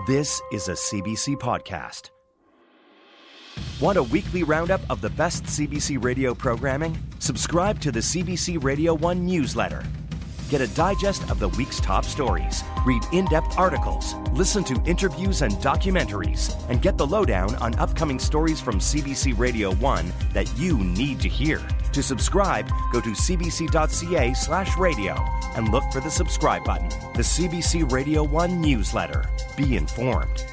This is a CBC podcast. Want a weekly roundup of the best CBC radio programming? Subscribe to the CBC Radio 1 newsletter. Get a digest of the week's top stories, read in-depth articles, listen to interviews and documentaries, and get the lowdown on upcoming stories from CBC Radio 1 that you need to hear. To subscribe, go to cbc.ca/radio and look for the subscribe button. The CBC Radio 1 newsletter. Be informed.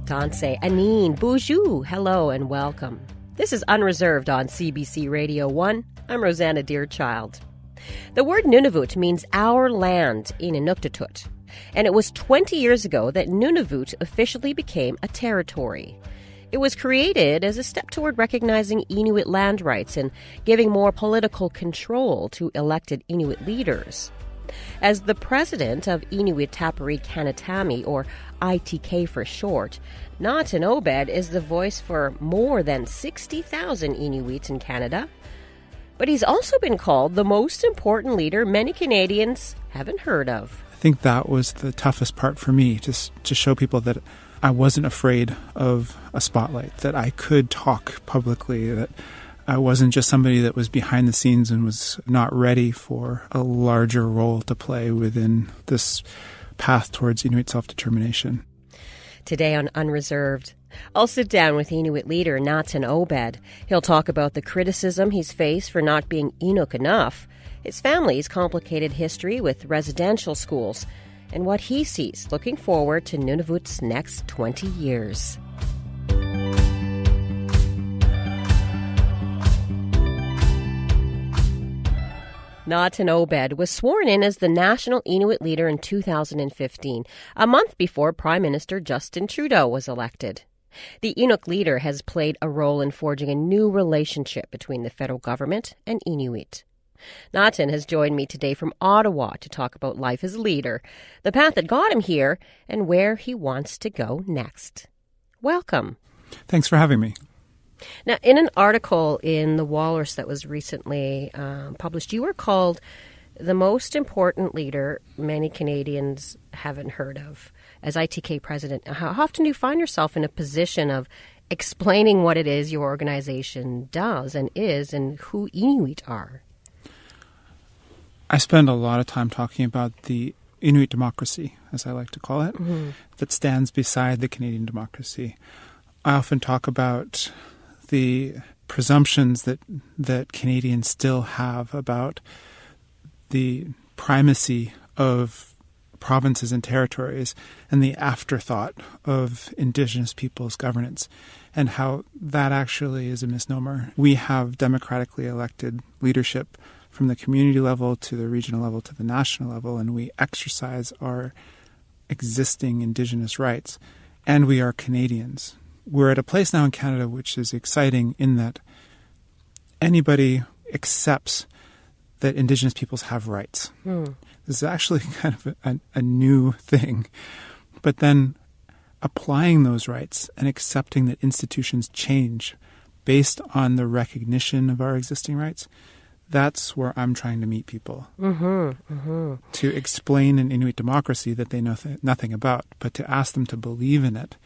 Tansei, Anine, Bonjour, hello and welcome. This is Unreserved on CBC Radio 1. I'm Rosanna Deerchild. The word Nunavut means our land in Inuktitut, and it was 20 years ago that Nunavut officially became a territory. It was created as a step toward recognizing Inuit land rights and giving more political control to elected Inuit leaders. As the president of Inuit Tapiriit Kanatami, or ITK for short, Natan Obed is the voice for more than 60,000 Inuits in Canada. But he's also been called the most important leader many Canadians haven't heard of. I think that was the toughest part for me, just to show people that I wasn't afraid of a spotlight, that I could talk publicly, that I wasn't just somebody that was behind the scenes and was not ready for a larger role to play within this path towards Inuit self-determination. Today on Unreserved, I'll sit down with Inuit leader Natan Obed. He'll talk about the criticism he's faced for not being Inuk enough, his family's complicated history with residential schools, and what he sees looking forward to Nunavut's next 20 years. Natan Obed was sworn in as the national Inuit leader in 2015, a month before Prime Minister Justin Trudeau was elected. The Inuk leader has played a role in forging a new relationship between the federal government and Inuit. Natan has joined me today from Ottawa to talk about life as leader, the path that got him here, and where he wants to go next. Welcome. Thanks for having me. Now, in an article in The Walrus that was recently published, you were called the most important leader many Canadians haven't heard of as ITK president. How often do you find yourself in a position of explaining what it is your organization does and is and who Inuit are? I spend a lot of time talking about the Inuit democracy, as I like to call it, that stands beside the Canadian democracy. I often talk about the presumptions that Canadians still have about the primacy of provinces and territories and the afterthought of Indigenous peoples' governance, and how that actually is a misnomer. We have democratically elected leadership from the community level to the regional level to the national level, and we exercise our existing Indigenous rights, and we are Canadians. We're at a place now in Canada which is exciting in that anybody accepts that Indigenous peoples have rights. This is actually kind of a new thing. But then applying those rights and accepting that institutions change based on the recognition of our existing rights, that's where I'm trying to meet people. To explain an Inuit democracy that they know nothing about, but to ask them to believe in it.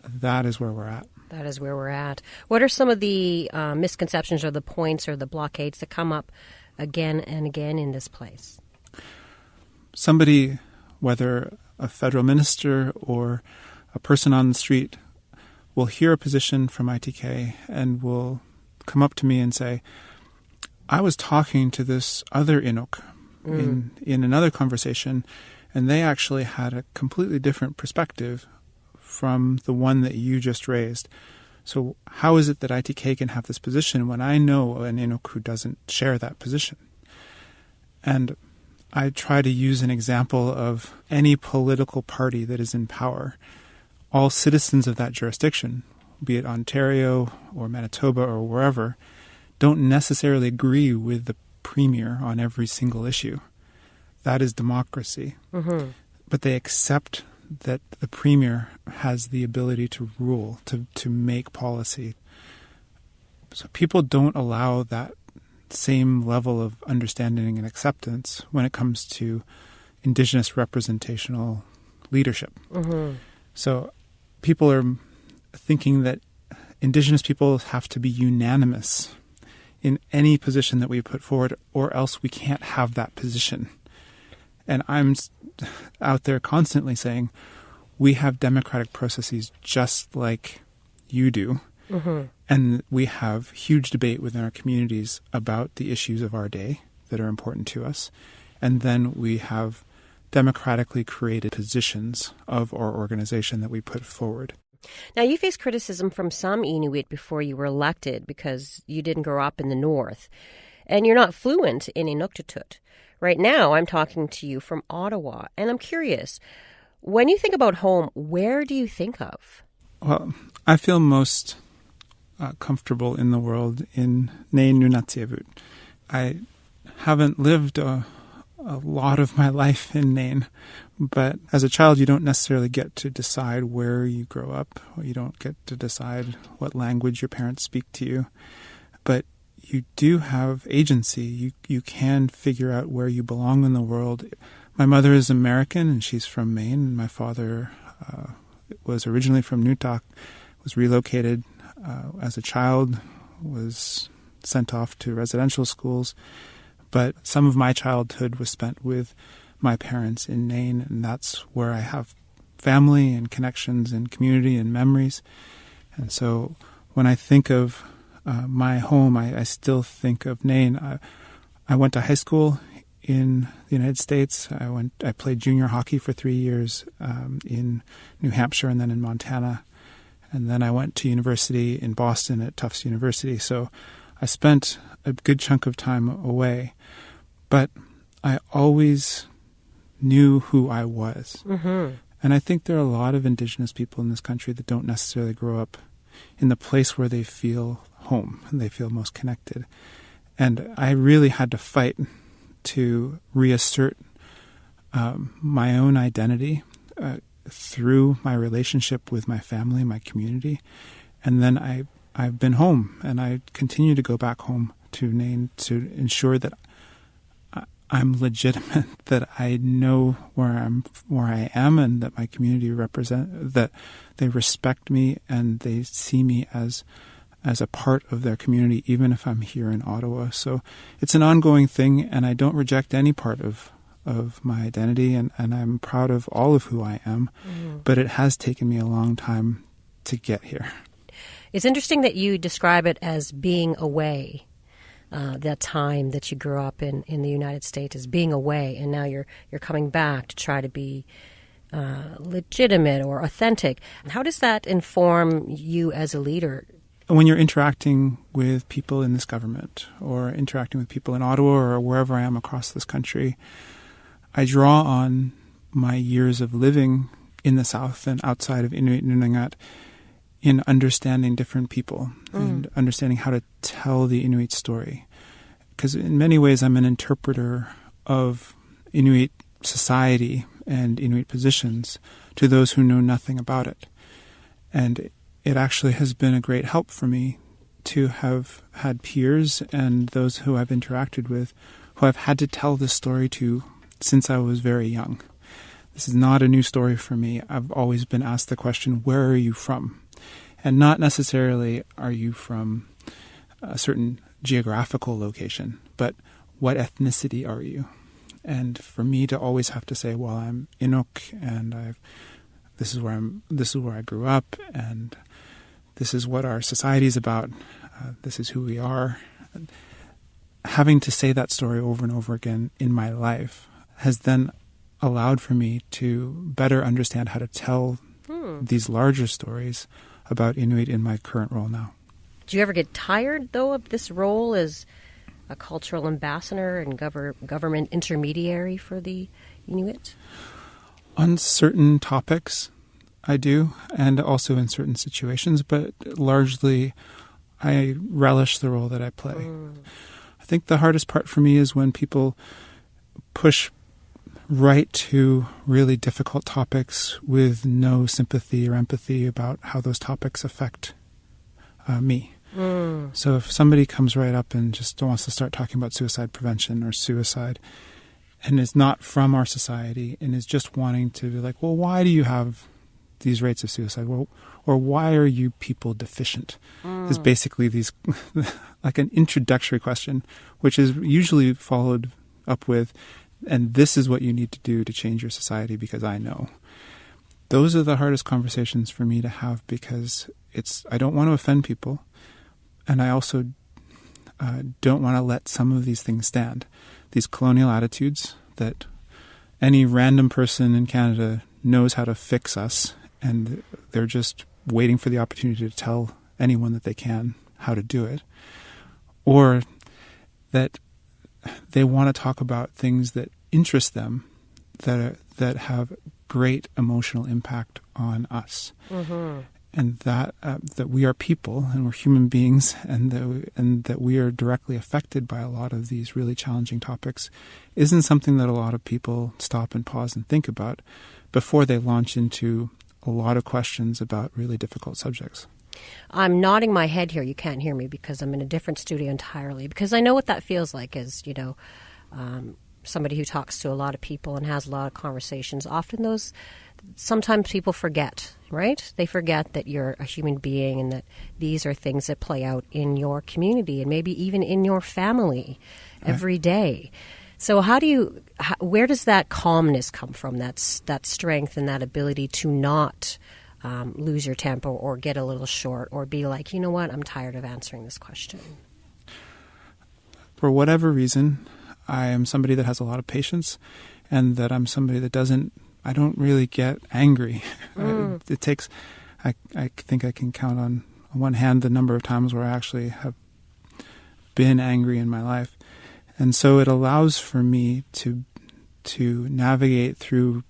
That is where we're at. That is where we're at. What are some of the misconceptions or the points or the blockades that come up again and again in this place? Somebody, whether a federal minister or a person on the street, will hear a position from ITK and will come up to me and say, I was talking to this other Inuk in another conversation, and they actually had a completely different perspective from the one that you just raised. So how is it that ITK can have this position when I know an Inuk who doesn't share that position? And I try to use an example of any political party that is in power. All citizens of that jurisdiction, be it Ontario or Manitoba or wherever, don't necessarily agree with the premier on every single issue. That is democracy. But they accept that the premier has the ability to rule, to make policy. So people don't allow that same level of understanding and acceptance when it comes to Indigenous representational leadership. Mm-hmm. So people are thinking that Indigenous people have to be unanimous in any position that we put forward, or else we can't have that position. And I'm out there constantly saying, we have democratic processes just like you do. Mm-hmm. And we have huge debate within our communities about the issues of our day that are important to us. And then we have democratically created positions of our organization that we put forward. Now, you faced criticism from some Inuit before you were elected because you didn't grow up in the north. And you're not fluent in Inuktitut. Right now, I'm talking to you from Ottawa. And I'm curious, when you think about home, where do you think of? Well, I feel most comfortable in the world in Nunavut. I haven't lived a lot of my life in Nain, but as a child you don't necessarily get to decide where you grow up, or you don't get to decide what language your parents speak to you, but you do have agency. You can figure out where you belong in the world. My mother is American and she's from Maine, and my father was originally from Nunavut, was relocated as a child, was sent off to residential schools. But some of my childhood was spent with my parents in Nain, and that's where I have family and connections and community and memories. And so when I think of my home, I still think of Nain. I went to high school in the United States. I played junior hockey for 3 years in New Hampshire and then in Montana. And then I went to university in Boston at Tufts University. So I spent a good chunk of time away. But I always knew who I was. Mm-hmm. And I think there are a lot of Indigenous people in this country that don't necessarily grow up in the place where they feel home and they feel most connected. And I really had to fight to reassert my own identity through my relationship with my family, my community. And then I've been home, and I continue to go back home to Nain to ensure that I'm legitimate, that I know where I am, and that my community that they respect me and they see me as a part of their community, even if I'm here in Ottawa. So it's an ongoing thing, and I don't reject any part of my identity, and I'm proud of all of who I am. Mm-hmm. But it has taken me a long time to get here. It's interesting that you describe it as being away. That time that you grew up in the United States as being away, and now you're coming back to try to be legitimate or authentic. How does that inform you as a leader? When you're interacting with people in this government, or interacting with people in Ottawa or wherever I am across this country, I draw on my years of living in the South and outside of Inuit Nunavut in understanding different people and understanding how to tell the Inuit story. Because in many ways I'm an interpreter of Inuit society and Inuit positions to those who know nothing about it. And it actually has been a great help for me to have had peers and those who I've interacted with who I've had to tell this story to since I was very young. This is not a new story for me. I've always been asked the question, where are you from? And not necessarily are you from a certain geographical location, but what ethnicity are you? And for me to always have to say, well, I'm Inuk, and this is where I grew up, and this is what our society is about. This is who we are. Having to say that story over and over again in my life has then allowed for me to better understand how to tell these larger stories about Inuit in my current role now. Do you ever get tired, though, of this role as a cultural ambassador and government intermediary for the Inuit? On certain topics, I do, and also in certain situations, but largely I relish the role that I play. I think the hardest part for me is when people push right to really difficult topics with no sympathy or empathy about how those topics affect me. So if somebody comes right up and just wants to start talking about suicide prevention or suicide and is not from our society and is just wanting to be like, well, why do you have these rates of suicide? Well, or why are you people deficient? Is basically these like an introductory question, which is usually followed up with, and this is what you need to do to change your society because I know. Those are the hardest conversations for me to have because I don't want to offend people, and I also don't want to let some of these things stand. These colonial attitudes that any random person in Canada knows how to fix us, and they're just waiting for the opportunity to tell anyone that they can how to do it, or that they want to talk about things that interest them, that have great emotional impact on us, and that we are people and we're human beings, and that we are directly affected by a lot of these really challenging topics, isn't something that a lot of people stop and pause and think about before they launch into a lot of questions about really difficult subjects. I'm nodding my head here. You can't hear me because I'm in a different studio entirely, because I know what that feels like as, somebody who talks to a lot of people and has a lot of conversations. Sometimes people forget, right? They forget that you're a human being and that these are things that play out in your community and maybe even in your family every day. So where does that calmness come from, that strength and that ability to not lose your temper or get a little short or be like, you know what, I'm tired of answering this question? For whatever reason, I am somebody that has a lot of patience, and that I'm somebody that I don't really get angry. It takes, I think I can count on one hand the number of times where I actually have been angry in my life. And so it allows for me to navigate through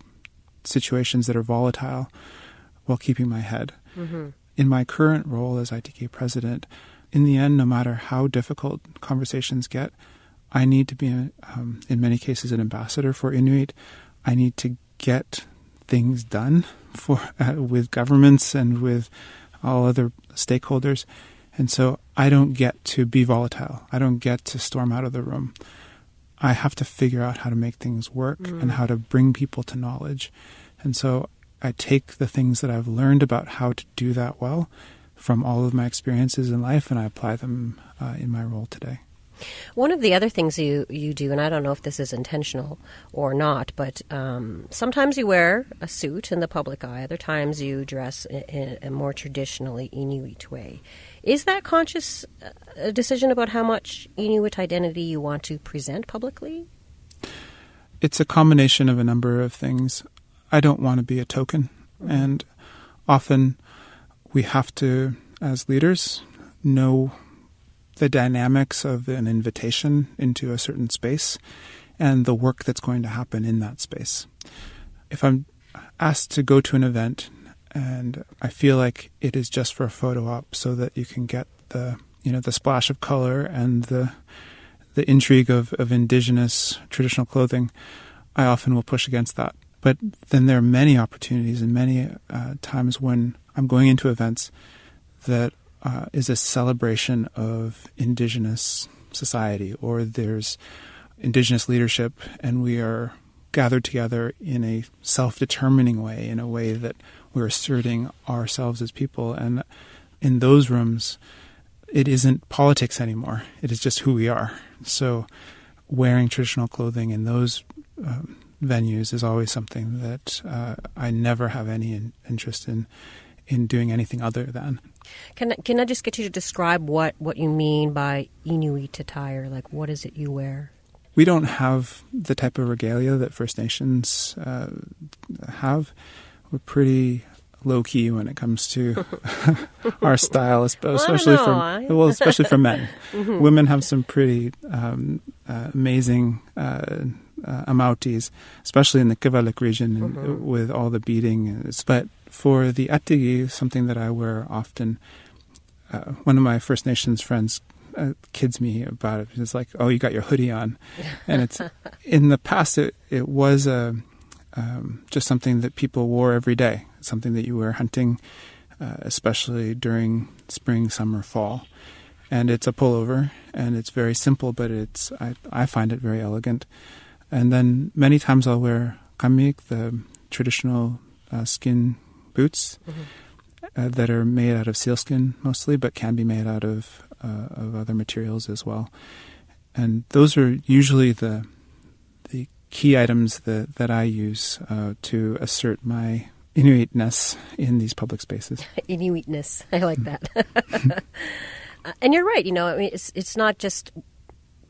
situations that are volatile while keeping my head. In my current role as ITK president, in the end, no matter how difficult conversations get, I need to be, in many cases, an ambassador for Inuit. I need to get things done with governments and with all other stakeholders. And so I don't get to be volatile. I don't get to storm out of the room. I have to figure out how to make things work and how to bring people to knowledge. And so I take the things that I've learned about how to do that well from all of my experiences in life, and I apply them in my role today. One of the other things you do, and I don't know if this is intentional or not, but sometimes you wear a suit in the public eye. Other times you dress in a more traditionally Inuit way. Is that conscious a decision about how much Inuit identity you want to present publicly? It's a combination of a number of things. I don't want to be a token, and often we have to, as leaders, know the dynamics of an invitation into a certain space and the work that's going to happen in that space. If I'm asked to go to an event and I feel like it is just for a photo op so that you can get the splash of color and the intrigue of Indigenous traditional clothing, I often will push against that. But then there are many opportunities and many times when I'm going into events that is a celebration of Indigenous society, or there's Indigenous leadership, and we are gathered together in a self-determining way, in a way that we're asserting ourselves as people. And in those rooms, it isn't politics anymore. It is just who we are. So wearing traditional clothing in those venues is always something that I never have any interest in doing anything other than. Can I just get you to describe what you mean by Inuit attire? Like, what is it you wear? We don't have the type of regalia that First Nations have. We're pretty low-key when it comes to our style, especially for men. Women have some pretty amazing amautis, especially in the Kivalliq region, with all the beading. But for the atigi, something that I wear often, one of my First Nations friends kids me about it. It's like, oh, you got your hoodie on. And it's in the past, it was just something that people wore every day, something that you wear hunting, especially during spring, summer, fall. And it's a pullover, and it's very simple, but I find it very elegant. And then many times I'll wear kamik, the traditional skin boots that are made out of sealskin mostly, but can be made out of other materials as well. And those are usually the key items that I use to assert my Inuitness in these public spaces. Inuitness, I like that. And you're right. I mean, it's not just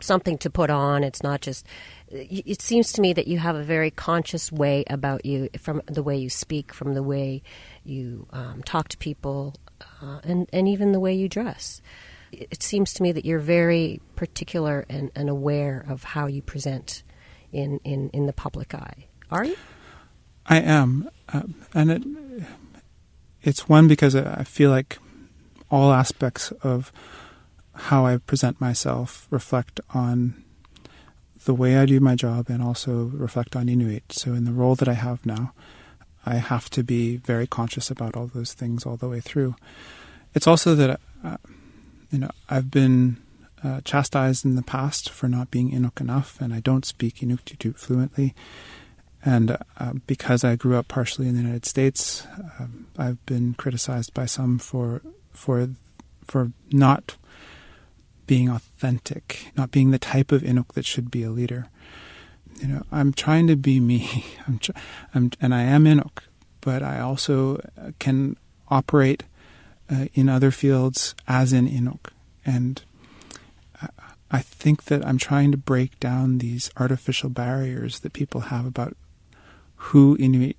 something to put on. It's not just. It seems to me that you have a very conscious way about you, from the way you speak, from the way you talk to people, and even the way you dress. It seems to me that you're very particular and aware of how you present in the public eye. Are you? I am, and it's one because I feel like all aspects of how I present myself reflect on the way I do my job and also reflect on Inuit. So in the role that I have now, I have to be very conscious about all those things all the way through. It's also that, I've been chastised in the past for not being Inuk enough, and I don't speak Inuktitut fluently. And because I grew up partially in the United States, I've been criticized by some for not being authentic, not being the type of Inuk that should be a leader. I'm trying to be me, and I am Inuk, but I also can operate in other fields as an Inuk. And I think that I'm trying to break down these artificial barriers that people have about who Inuit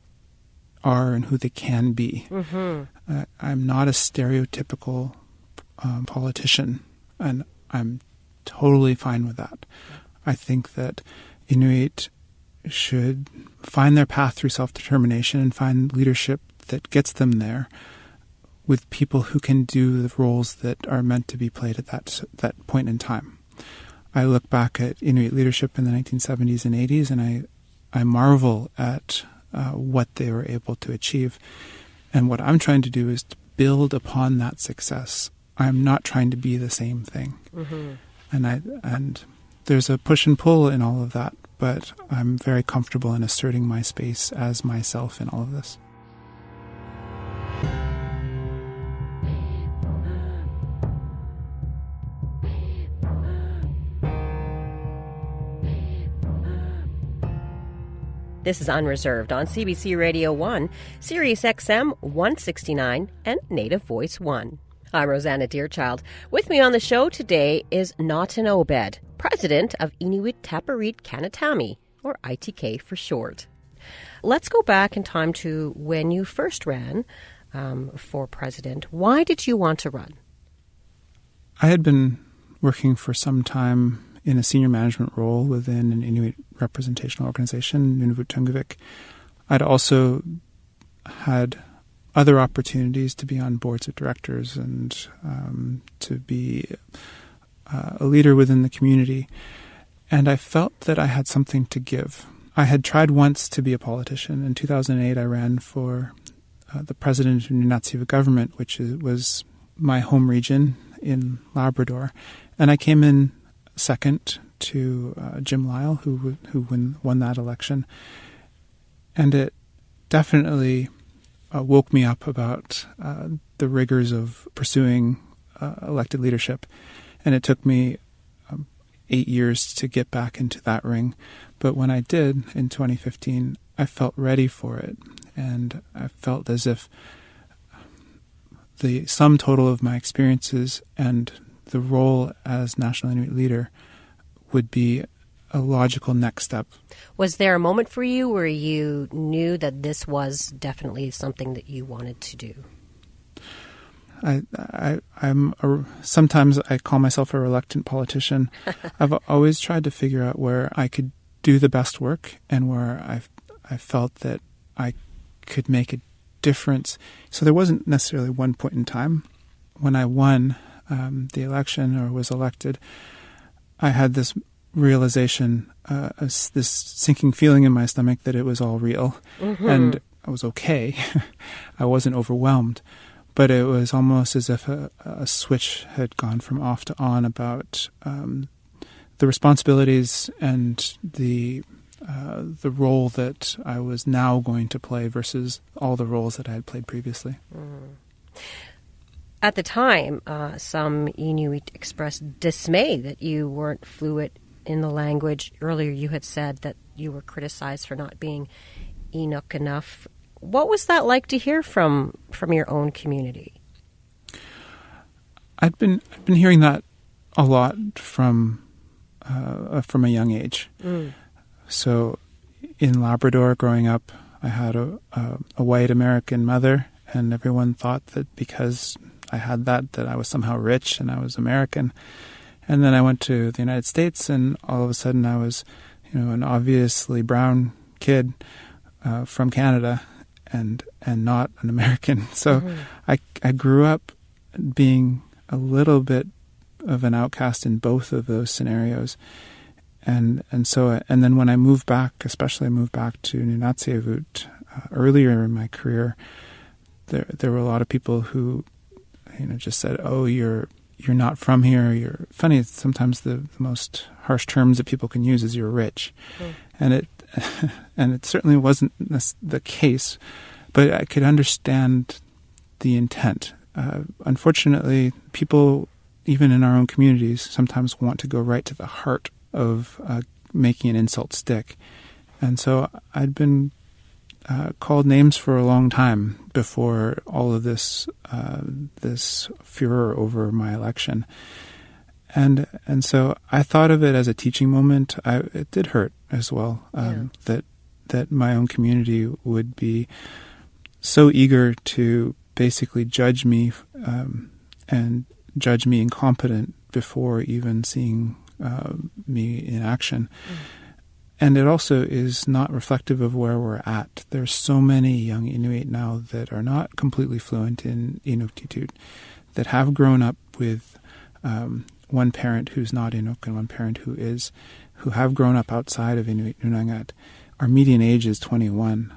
are and who they can be. Mm-hmm. I'm not a stereotypical politician, and I'm totally fine with that. I think that Inuit should find their path through self-determination and find leadership that gets them there with people who can do the roles that are meant to be played at that point in time. I look back at Inuit leadership in the 1970s and 80s, and I marvel at what they were able to achieve. And what I'm trying to do is to build upon that success. I'm not trying to be the same thing. Mm-hmm. And there's a push and pull in all of that, but I'm very comfortable in asserting my space as myself in all of this. This is Unreserved on CBC Radio 1, Sirius XM 169, and Native Voice 1. I'm Rosanna Deerchild. With me on the show today is Natan Obed, president of Inuit Tapiriit Kanatami, or ITK for short. Let's go back in time to when you first ran for president. Why did you want to run? I had been working for some time in a senior management role within an Inuit representational organization, Nunavut. I'd also had other opportunities to be on boards of directors and to be a leader within the community. And I felt that I had something to give. I had tried once to be a politician. In 2008, I ran for the president of the Nunavut government, which was my home region in Labrador. And I came in second to Jim Lyle, who won that election. And it definitely woke me up about the rigors of pursuing elected leadership. And it took me 8 years to get back into that ring. But when I did in 2015, I felt ready for it. And I felt as if the sum total of my experiences and the role as National Inuit leader would be a logical next step. Was there a moment for you where you knew that this was definitely something that you wanted to do? Sometimes I call myself a reluctant politician. I've always tried to figure out where I could do the best work and where I felt that I could make a difference. So there wasn't necessarily one point in time. When I won the election or was elected, I had this realization, this sinking feeling in my stomach that it was all real. Mm-hmm. And I was okay. I wasn't overwhelmed. but it was almost as if a switch had gone from off to on about the responsibilities and the role that I was now going to play versus all the roles that I had played previously. At the time, some Inuit expressed dismay that you weren't fluent in the language. Earlier you had said that you were criticized for not being Inuk enough. What was that like to hear from your own community? I'd been hearing that a lot from a young age. So in Labrador growing up, I had a white American mother, and everyone thought that because I had that I was somehow rich and I was American. And then I went to the United States, and all of a sudden I was, an obviously brown kid from Canada and not an American. So I grew up being a little bit of an outcast in both of those scenarios. And then when I moved back, especially I moved back to Nunavut earlier in my career, there were a lot of people who, just said, "Oh, you're not from here. You're funny." Sometimes the most harsh terms that people can use is "you're rich," and it certainly wasn't the case, but I could understand the intent. Unfortunately, people, even in our own communities, sometimes want to go right to the heart of making an insult stick. And so I'd been called names for a long time before all of this furor over my election. And so I thought of it as a teaching moment. It did hurt as well, that my own community would be so eager to basically judge me and judge me incompetent before even seeing me in action. And it also is not reflective of where we're at. There's so many young Inuit now that are not completely fluent in Inuktitut, that have grown up with one parent who's not Inuk and one parent who is, who have grown up outside of Inuit Nunangat. Our median age is 21.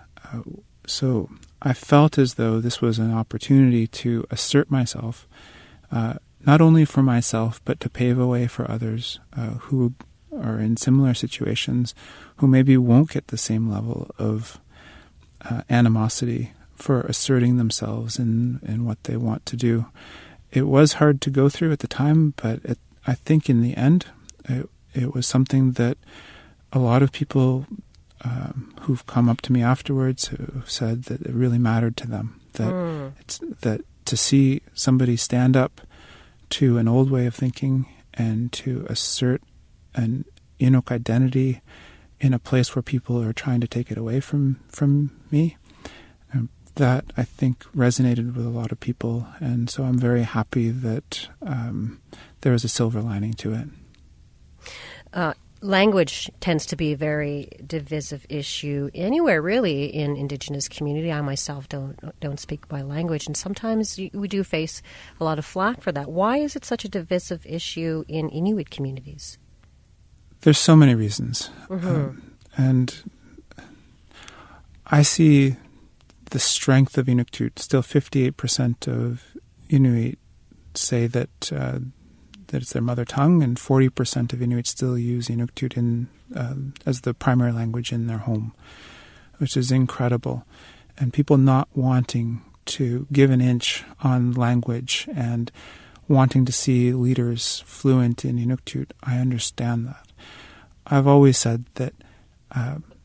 So I felt as though this was an opportunity to assert myself, not only for myself, but to pave a way for others who are in similar situations, who maybe won't get the same level of animosity for asserting themselves in what they want to do. It was hard to go through at the time, but I think in the end, it was something that a lot of people who've come up to me afterwards have said that it really mattered to them. That to see somebody stand up to an old way of thinking and to assert an Inuk identity in a place where people are trying to take it away from me, that I think resonated with a lot of people. And so I'm very happy that there was a silver lining to it. Language tends to be a very divisive issue anywhere, really, in Indigenous community. I myself don't speak my language, and sometimes we do face a lot of flack for that. Why is it such a divisive issue in Inuit communities? There's so many reasons. And I see the strength of Inuktitut. Still 58% of Inuit say that it's their mother tongue, and 40% of Inuit still use Inuktitut as the primary language in their home, which is incredible. And people not wanting to give an inch on language and wanting to see leaders fluent in Inuktitut, I understand that. I've always said that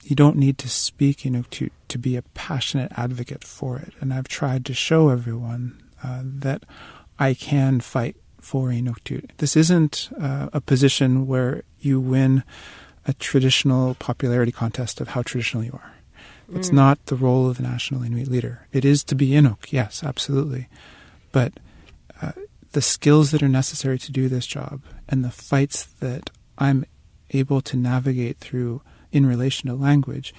you don't need to speak Inuktitut to be a passionate advocate for it. And I've tried to show everyone that I can fight for Inuktitut. This isn't a position where you win a traditional popularity contest of how traditional you are. It's not the role of the national Inuit leader. It is to be Inuk, yes, absolutely. But the skills that are necessary to do this job and the fights that I'm able to navigate through in relation to language,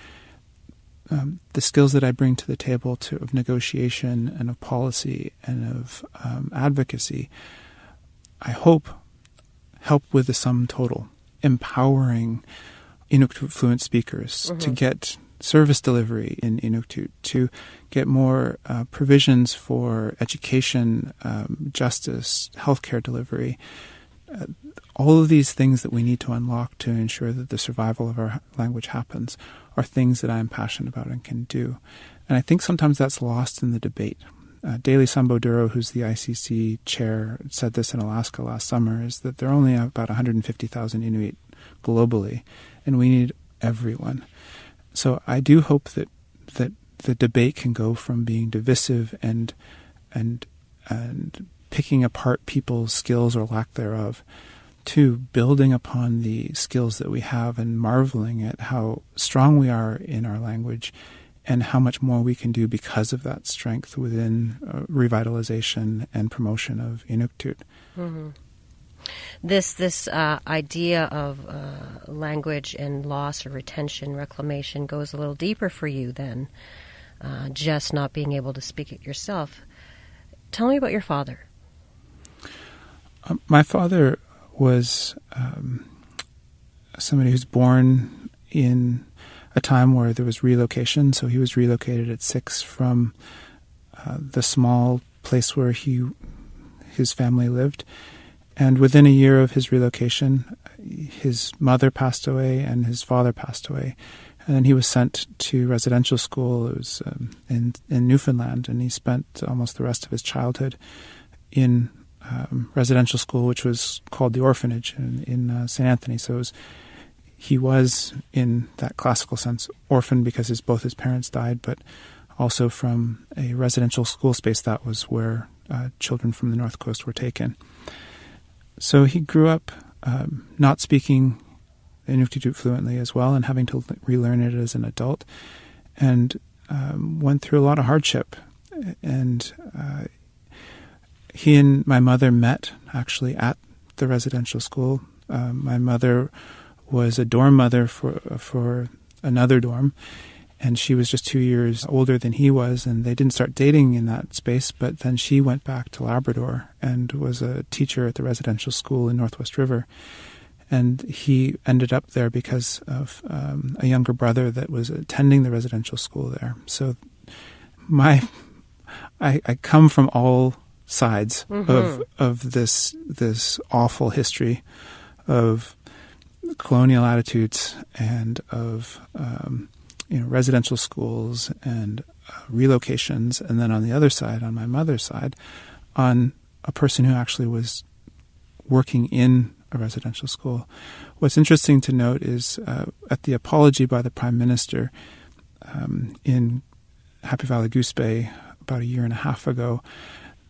the skills that I bring to the table of negotiation and of policy and of advocacy, I hope help with the sum total, empowering Inuktitut fluent speakers to get service delivery in Inuktitut, to get more provisions for education, justice, healthcare delivery. All of these things that we need to unlock to ensure that the survival of our language happens are things that I'm passionate about and can do. And I think sometimes that's lost in the debate. Daly Samboduro, who's the ICC chair, said this in Alaska last summer, is that there are only about 150,000 Inuit globally, and we need everyone. So I do hope that the debate can go from being divisive and picking apart people's skills or lack thereof to building upon the skills that we have and marveling at how strong we are in our language and how much more we can do because of that strength within revitalization and promotion of Inuktitut. Mm-hmm. This idea of language and loss or retention, reclamation, goes a little deeper for you than just not being able to speak it yourself. Tell me about your father. My father was somebody who's born in a time where there was relocation. So he was relocated at 6 from the small place where his family lived. And within a year of his relocation, his mother passed away and his father passed away. And then he was sent to residential school. It was in Newfoundland, and he spent almost the rest of his childhood in residential school, which was called the Orphanage in St. Anthony. So he was, in that classical sense, orphaned because both his parents died, but also from a residential school space that was where children from the North Coast were taken. So he grew up not speaking Inuktitut fluently as well, and having to relearn it as an adult, and went through a lot of hardship. And he and my mother met actually at the residential school. My mother was a dorm mother for another dorm, and she was just 2 years older than he was, and they didn't start dating in that space, but then she went back to Labrador and was a teacher at the residential school in Northwest River. And he ended up there because of a younger brother that was attending the residential school there. So I come from all sides of this awful history of colonial attitudes and of residential schools and relocations, and then on the other side, on my mother's side, on a person who actually was working in a residential school. What's interesting to note is at the apology by the Prime Minister in Happy Valley Goose Bay about a year and a half ago,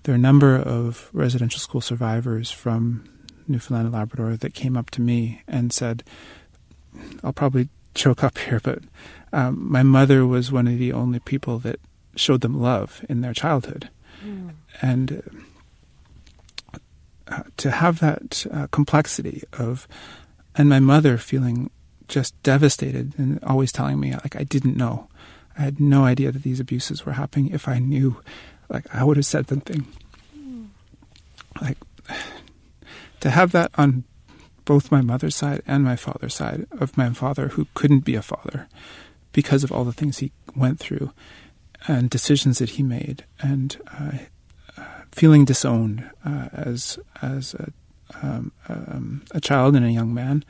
there are a number of residential school survivors from Newfoundland and Labrador that came up to me and said, I'll probably choke up here, but my mother was one of the only people that showed them love in their childhood. And to have that complexity of, and my mother feeling just devastated and always telling me, like, I didn't know. I had no idea that these abuses were happening. If I knew, like, I would have said something. Like, to have that on both my mother's side and my father's side, of my father who couldn't be a father because of all the things he went through and decisions that he made, and feeling disowned as a child and a young man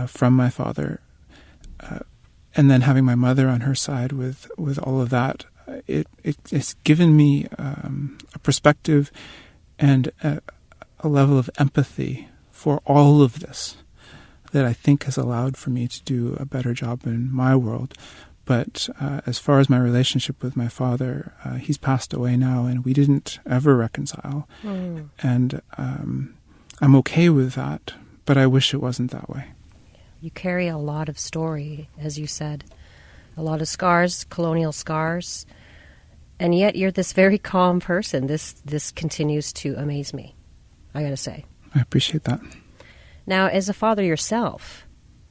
from my father, and then having my mother on her side with all of that, it's given me a perspective and a level of empathy for all of this that I think has allowed for me to do a better job in my world. But as far as my relationship with my father, he's passed away now, and we didn't ever reconcile. And I'm okay with that, but I wish it wasn't that way. You carry a lot of story, as you said, a lot of scars, colonial scars, and yet you're this very calm person. This continues to amaze me, I got to say. I appreciate that. Now, as a father yourself,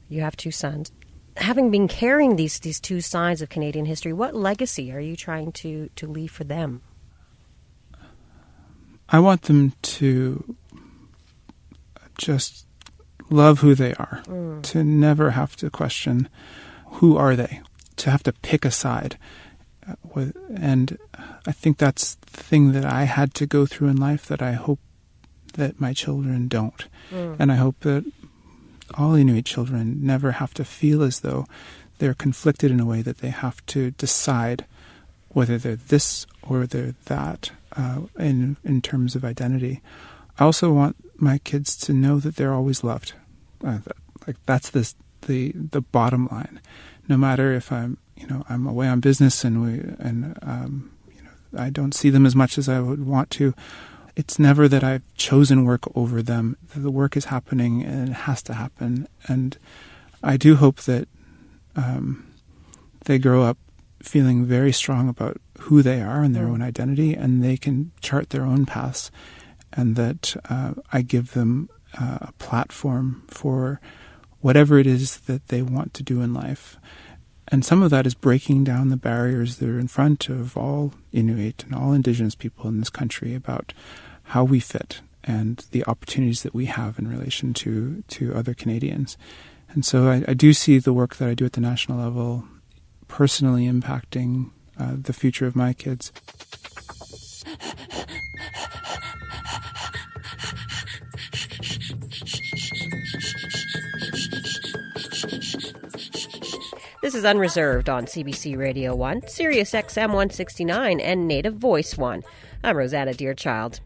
you have 2 sons. Having been carrying these 2 sides of Canadian history, what legacy are you trying to leave for them? I want them to just love who they are, to never have to question who are they, to have to pick a side. And I think that's the thing that I had to go through in life that I hope that my children don't. And I hope that all Inuit children never have to feel as though they're conflicted in a way that they have to decide whether they're this or they're that in terms of identity. I also want my kids to know that they're always loved. That's the bottom line. No matter if I'm away on business and I don't see them as much as I would want to. It's never that I've chosen work over them. The work is happening and it has to happen. And I do hope that they grow up feeling very strong about who they are and their own identity, and they can chart their own paths, and that I give them a platform for whatever it is that they want to do in life. And some of that is breaking down the barriers that are in front of all Inuit and all Indigenous people in this country about how we fit and the opportunities that we have in relation to other Canadians. And so I do see the work that I do at the national level personally impacting the future of my kids. This is Unreserved on CBC Radio 1, Sirius XM 169, and Native Voice 1. I'm Rosanna Deerchild.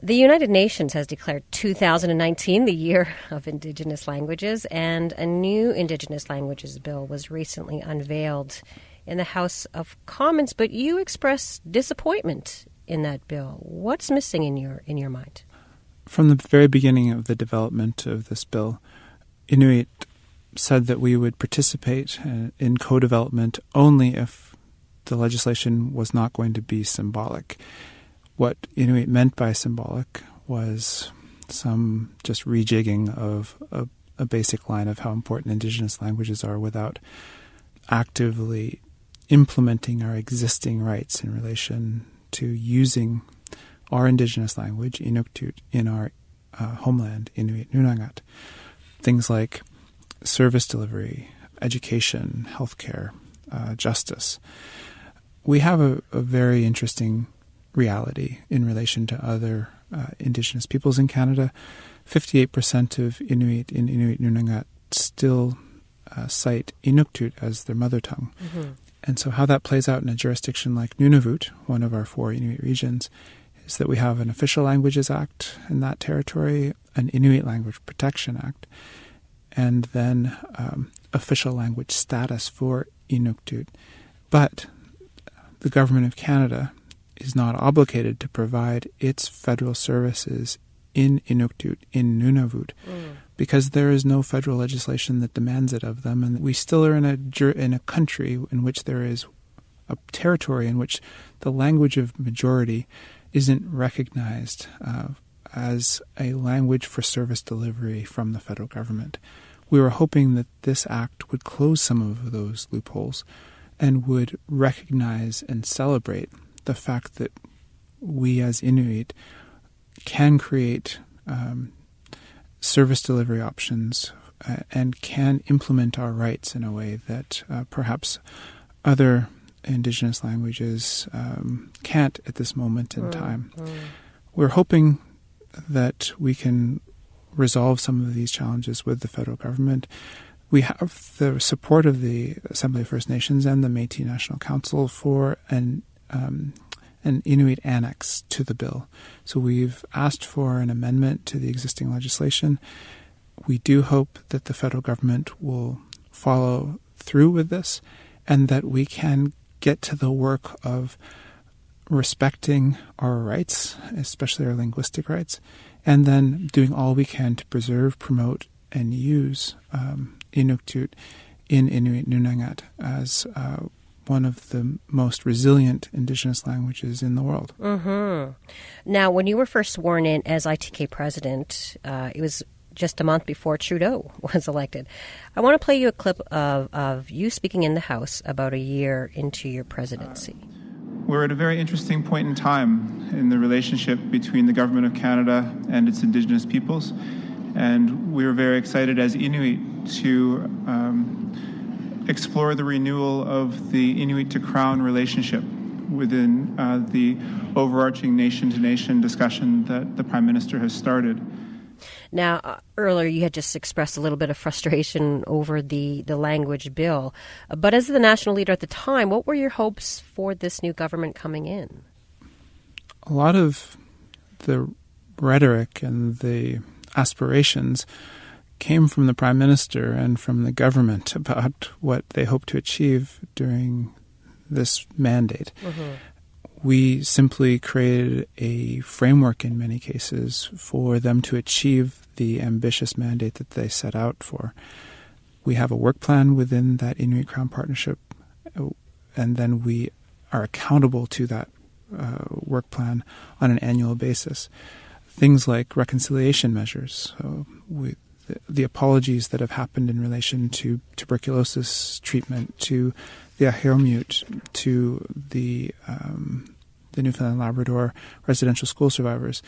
The United Nations has declared 2019 the Year of Indigenous Languages, and a new Indigenous Languages Bill was recently unveiled in the House of Commons, but you expressed disappointment in that bill. What's missing in your mind? From the very beginning of the development of this bill, Inuit said that we would participate in co-development only if the legislation was not going to be symbolic. What Inuit meant by symbolic was some just rejigging of a basic line of how important Indigenous languages are without actively implementing our existing rights in relation to using our Indigenous language, Inuktitut, in our homeland, Inuit Nunavut. Things like service delivery, education, healthcare, justice. We have a very interesting reality in relation to other Indigenous peoples in Canada. 58% of Inuit in Inuit Nunavut still cite Inuktitut as their mother tongue. Mm-hmm. And so how that plays out in a jurisdiction like Nunavut, one of our 4 Inuit regions, is that we have an Official Languages Act in that territory, an Inuit Language Protection Act, and then official language status for Inuktitut. But the Government of Canada is not obligated to provide its federal services in Inuktitut, in Nunavut, because there is no federal legislation that demands it of them. And we still are in a country in which there is a territory in which the language of majority isn't recognized as a language for service delivery from the federal government. We were hoping that this act would close some of those loopholes and would recognize and celebrate the fact that we as Inuit can create service delivery options and can implement our rights in a way that perhaps other Indigenous languages can't at this moment in time. We're hoping that we can resolve some of these challenges with the federal government. We have the support of the Assembly of First Nations and the Métis National Council for an Inuit annex to the bill. So we've asked for an amendment to the existing legislation. We do hope that the federal government will follow through with this and that we can get to the work of respecting our rights, especially our linguistic rights, and then doing all we can to preserve, promote, and use Inuktitut in Inuit Nunavut as one of the most resilient Indigenous languages in the world. Mm-hmm. Now, when you were first sworn in as ITK president, it was just a month before Trudeau was elected. I want to play you a clip of you speaking in the House about a year into your presidency. We're at a very interesting point in time in the relationship between the Government of Canada and its Indigenous peoples. And we're very excited as Inuit to explore the renewal of the Inuit to Crown relationship within the overarching nation-to-nation discussion that the Prime Minister has started. Now, earlier you had just expressed a little bit of frustration over the language bill. But as the national leader at the time, what were your hopes for this new government coming in? A lot of the rhetoric and the aspirations came from the Prime Minister and from the government about what they hope to achieve during this mandate. Mm-hmm. We simply created a framework in many cases for them to achieve the ambitious mandate that they set out for. We have a work plan within that Inuit Crown Partnership, and then we are accountable to that work plan on an annual basis. Things like reconciliation measures, the apologies that have happened in relation to tuberculosis treatment, to the Ahirmute, to the Newfoundland and Labrador residential school survivors,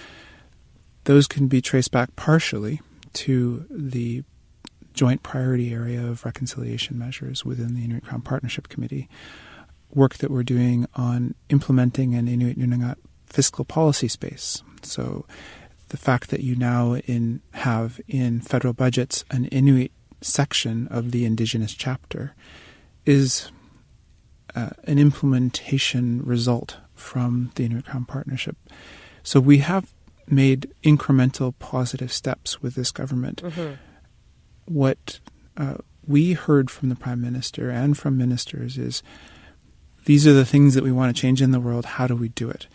those can be traced back partially to the joint priority area of reconciliation measures within the Inuit Crown Partnership Committee, work that we're doing on implementing an Inuit Nunavut fiscal policy space. So the fact that you now have in federal budgets an Inuit section of the Indigenous chapter is an implementation result from the Inuit Crown Partnership. So we have made incremental positive steps with this government. Mm-hmm. What we heard from the Prime Minister and from ministers is, these are the things that we want to change in the world. How do we do it?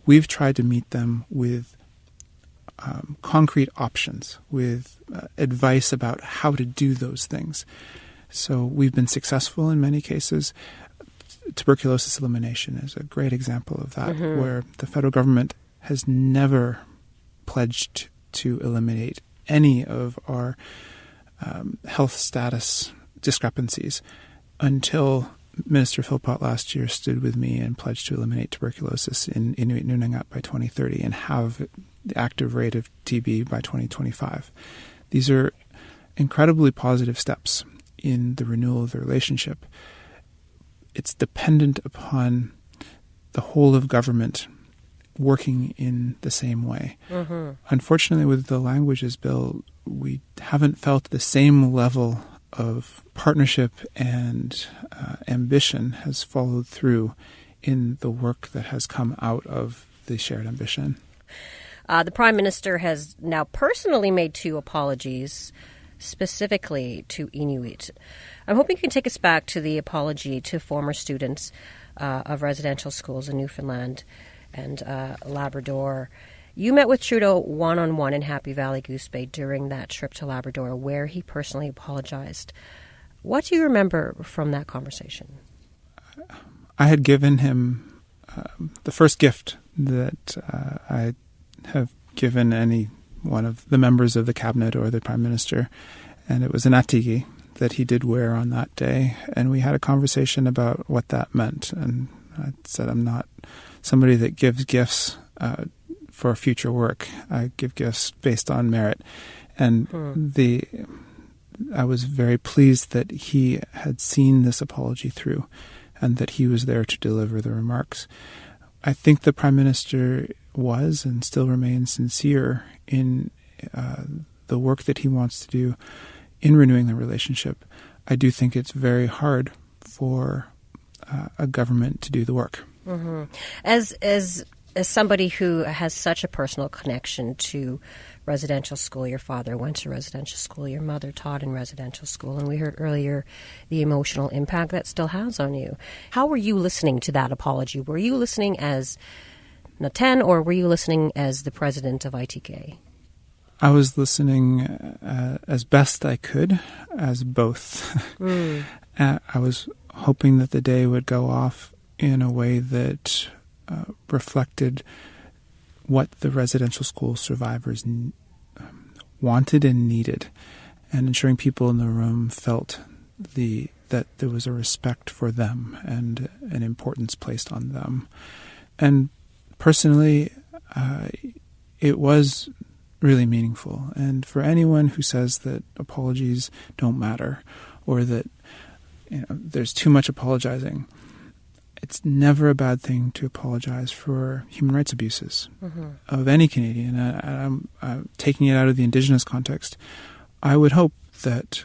We've tried to meet them with concrete options, with advice about how to do those things. So we've been successful in many cases. Tuberculosis elimination is a great example of that, mm-hmm. where the federal government has never pledged to eliminate any of our health status discrepancies until Minister Philpott last year stood with me and pledged to eliminate tuberculosis in Inuit Nunavut by 2030 and have the active rate of TB by 2025. These are incredibly positive steps in the renewal of the relationship. It's dependent upon the whole of government working in the same way. Mm-hmm. Unfortunately, with the languages bill, we haven't felt the same level of partnership and ambition has followed through in the work that has come out of the shared ambition. The Prime Minister has now personally made 2 apologies specifically to Inuit. I'm hoping you can take us back to the apology to former students of residential schools in Newfoundland and Labrador. You met with Trudeau one-on-one in Happy Valley Goose Bay during that trip to Labrador, where he personally apologized. What do you remember from that conversation? I had given him the first gift that I have given any one of the members of the cabinet or the Prime Minister, and it was an atigi that he did wear on that day, and we had a conversation about what that meant. And I said, I'm not somebody that gives gifts for future work. I give gifts based on merit. And I was very pleased that he had seen this apology through and that he was there to deliver the remarks. I think the Prime Minister was and still remains sincere in the work that he wants to do in renewing the relationship. I do think it's very hard for a government to do the work. Mm-hmm. As somebody who has such a personal connection to residential school, your father went to residential school, your mother taught in residential school, and we heard earlier the emotional impact that still has on you. How were you listening to that apology? Were you listening as Natan, or were you listening as the president of ITK? I was listening as best I could, as both. I was hoping that the day would go off in a way that reflected what the residential school survivors wanted and needed, and ensuring people in the room felt that there was a respect for them and an importance placed on them. And personally, it was really meaningful. And for anyone who says that apologies don't matter, or that there's too much apologizing. It's never a bad thing to apologize for human rights abuses of any Canadian. I'm taking it out of the Indigenous context. I would hope that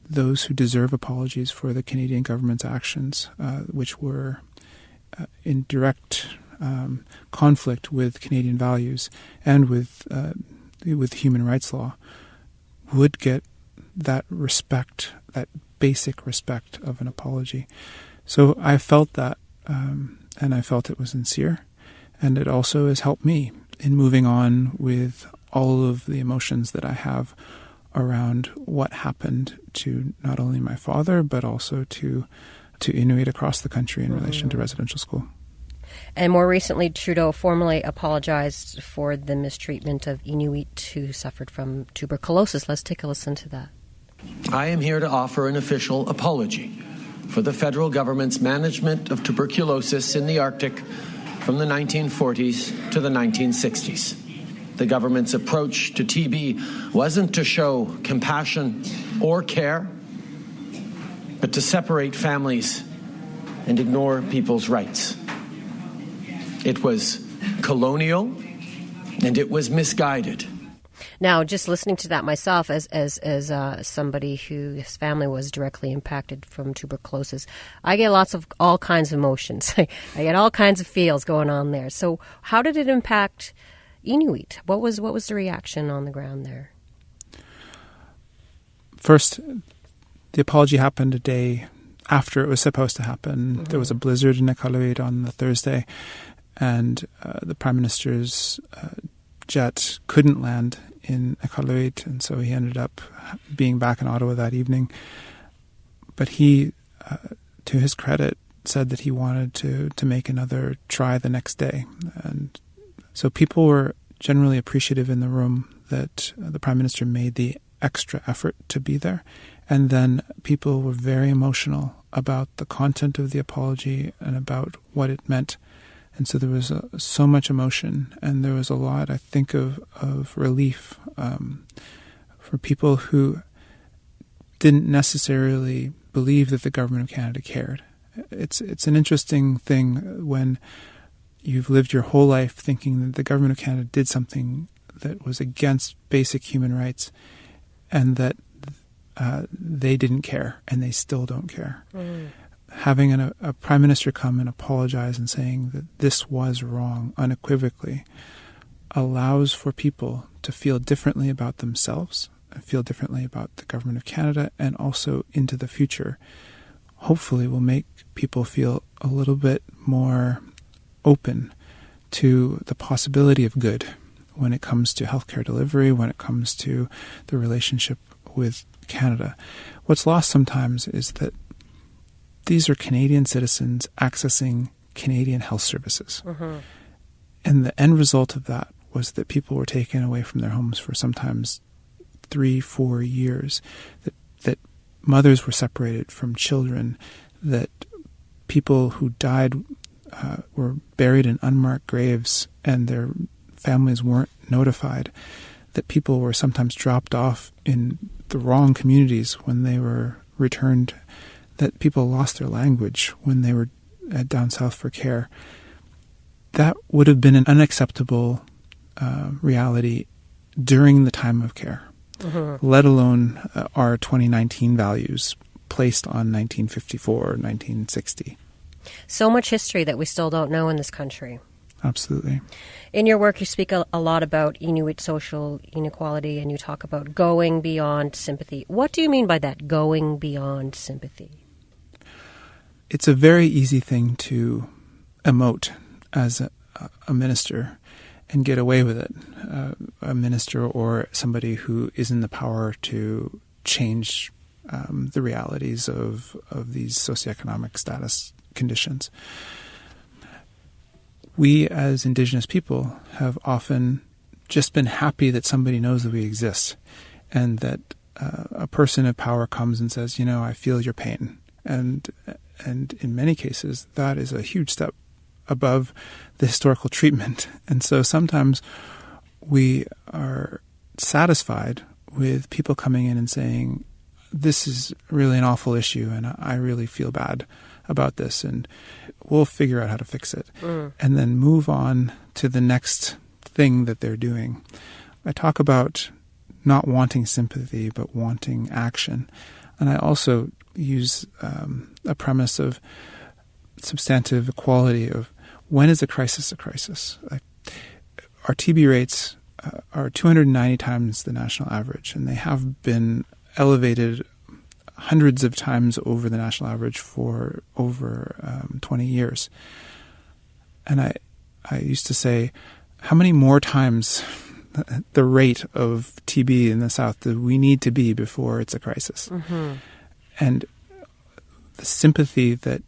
those who deserve apologies for the Canadian government's actions, which were in direct conflict with Canadian values and with human rights law, would get that respect, that basic respect of an apology. So I felt that, and I felt it was sincere, and it also has helped me in moving on with all of the emotions that I have around what happened to not only my father, but also to Inuit across the country in relation to residential school. And more recently, Trudeau formally apologized for the mistreatment of Inuit who suffered from tuberculosis. Let's take a listen to that. I am here to offer an official apology for the federal government's management of tuberculosis in the Arctic from the 1940s to the 1960s. The government's approach to TB wasn't to show compassion or care, but to separate families and ignore people's rights. It was colonial and it was misguided. Now, just listening to that myself as somebody whose family was directly impacted from tuberculosis, I get all kinds of emotions. I get all kinds of feels going on there. So how did it impact Inuit? What was the reaction on the ground there? First, the apology happened a day after it was supposed to happen. There was a blizzard in Inuktitut on the Thursday, and the Prime Minister's jet couldn't land in Inuktitut, and so he ended up being back in Ottawa that evening. But he, to his credit, said that he wanted to make another try the next day. And so people were generally appreciative in the room that the Prime Minister made the extra effort to be there. And then people were very emotional about the content of the apology and about what it meant. And so there was so much emotion, and there was a lot, I think, of relief for people who didn't necessarily believe that the Government of Canada cared. It's an interesting thing when you've lived your whole life thinking that the Government of Canada did something that was against basic human rights, and that they didn't care, and they still don't care. Having a Prime Minister come and apologize and saying that this was wrong unequivocally allows for people to feel differently about themselves, and feel differently about the Government of Canada, and also into the future. Hopefully will make people feel a little bit more open to the possibility of good when it comes to healthcare delivery, when it comes to the relationship with Canada. What's lost sometimes is that these are Canadian citizens accessing Canadian health services. And the end result of that was that people were taken away from their homes for sometimes 3-4 years, that mothers were separated from children, that people who died were buried in unmarked graves and their families weren't notified, that people were sometimes dropped off in the wrong communities when they were returned, that people lost their language when they were down south for care. That would have been an unacceptable reality during the time of care, let alone our 2019 values placed on 1954 or 1960. So much history that we still don't know in this country. Absolutely. In your work, you speak a lot about Inuit social inequality, and you talk about going beyond sympathy. What do you mean by that, going beyond sympathy? It's a very easy thing to emote as a minister and get away with it. A minister or somebody who is in the power to change the realities of these socioeconomic status conditions. We as Indigenous people have often just been happy that somebody knows that we exist, and that a person of power comes and says, I feel your pain. And in many cases, that is a huge step above the historical treatment. And so sometimes we are satisfied with people coming in and saying, this is really an awful issue, and I really feel bad about this, and we'll figure out how to fix it. And then move on to the next thing that they're doing. I talk about not wanting sympathy, but wanting action. And I also use a premise of substantive equality of when is a crisis a crisis? Our TB rates are 290 times the national average, and they have been elevated hundreds of times over the national average for over 20 years. And I used to say, how many more times the rate of TB in the South do we need to be before it's a crisis? And the sympathy that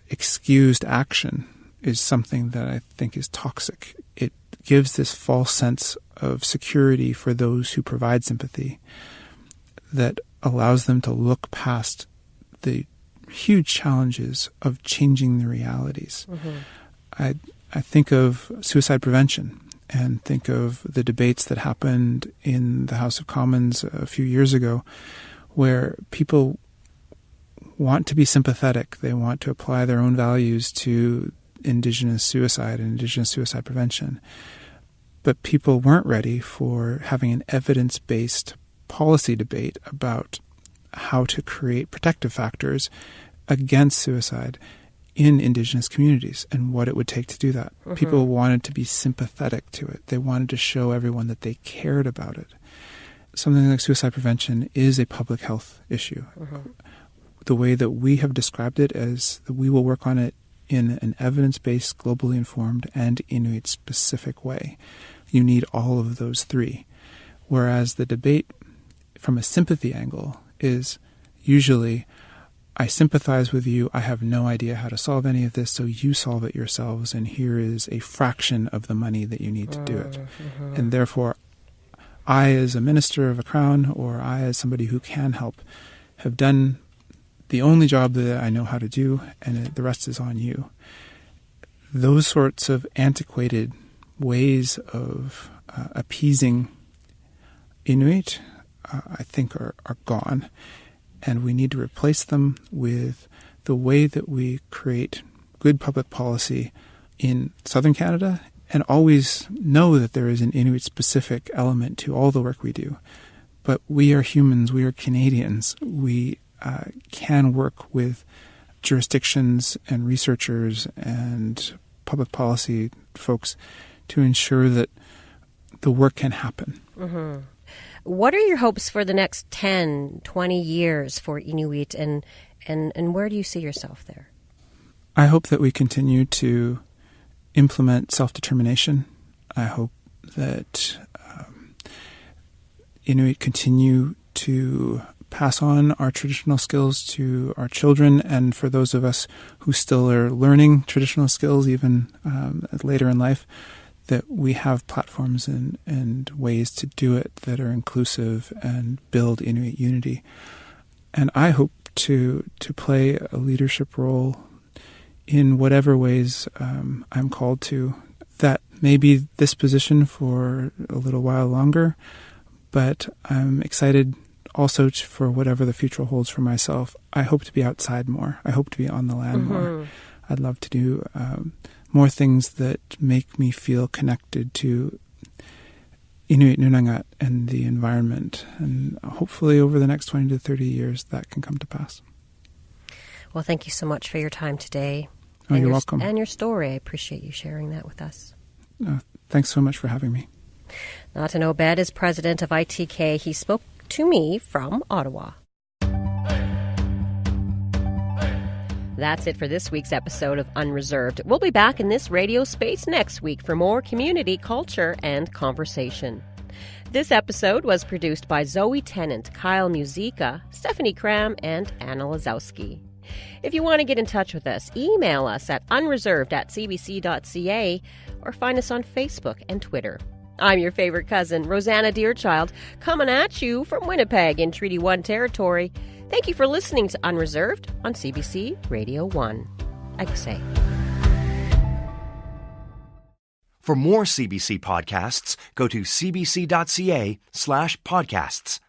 excused action is something that I think is toxic. It gives this false sense of security for those who provide sympathy that allows them to look past the huge challenges of changing the realities. I think of suicide prevention and think of the debates that happened in the House of Commons a few years ago, where people want to be sympathetic. They want to apply their own values to Indigenous suicide and Indigenous suicide prevention. But people weren't ready for having an evidence-based policy debate about how to create protective factors against suicide in Indigenous communities and what it would take to do that. People wanted to be sympathetic to it. They wanted to show everyone that they cared about it. Something like suicide prevention is a public health issue. The way that we have described it as that we will work on it in an evidence-based, globally informed, and Inuit-specific way. You need all of those three. Whereas the debate from a sympathy angle is usually, I sympathize with you, I have no idea how to solve any of this, so you solve it yourselves, and here is a fraction of the money that you need to do it. And therefore, I as a minister of a crown, or I as somebody who can help, have done the only job that I know how to do, and the rest is on you. Those sorts of antiquated ways of appeasing Inuit, I think, are gone. And we need to replace them with the way that we create good public policy in southern Canada, and always know that there is an Inuit-specific element to all the work we do. But we are humans, we are Canadians, we can work with jurisdictions and researchers and public policy folks to ensure that the work can happen. What are your hopes for the next 10, 20 years for Inuit, and where do you see yourself there? I hope that we continue to implement self-determination. I hope that Inuit continue to pass on our traditional skills to our children, and for those of us who still are learning traditional skills even later in life, that we have platforms and ways to do it that are inclusive and build Inuit unity. And I hope to play a leadership role in whatever ways I'm called to. That may be this position for a little while longer, but I'm excited also for whatever the future holds for myself. I hope to be outside more. I hope to be on the land more. I'd love to do more things that make me feel connected to Inuit Nunavut and the environment. And hopefully over the next 20 to 30 years that can come to pass. Well, thank you so much for your time today. Oh, you're welcome. And your story. I appreciate you sharing that with us. Thanks so much for having me. Natan Obed is president of ITK. He spoke to me from Ottawa. That's it for this week's episode of Unreserved. We'll be back in this radio space next week for more community, culture, and conversation. This episode was produced by Zoe Tennant, Kyle Musica, Stephanie Cram, and Anna Lazowski. If you want to get in touch with us, email us at unreserved@cbc.ca or find us on Facebook and Twitter. I'm your favorite cousin, Rosanna Deerchild, coming at you from Winnipeg in Treaty 1 territory. Thank you for listening to Unreserved on CBC Radio 1. Aksay. For more CBC podcasts, go to cbc.ca/podcasts.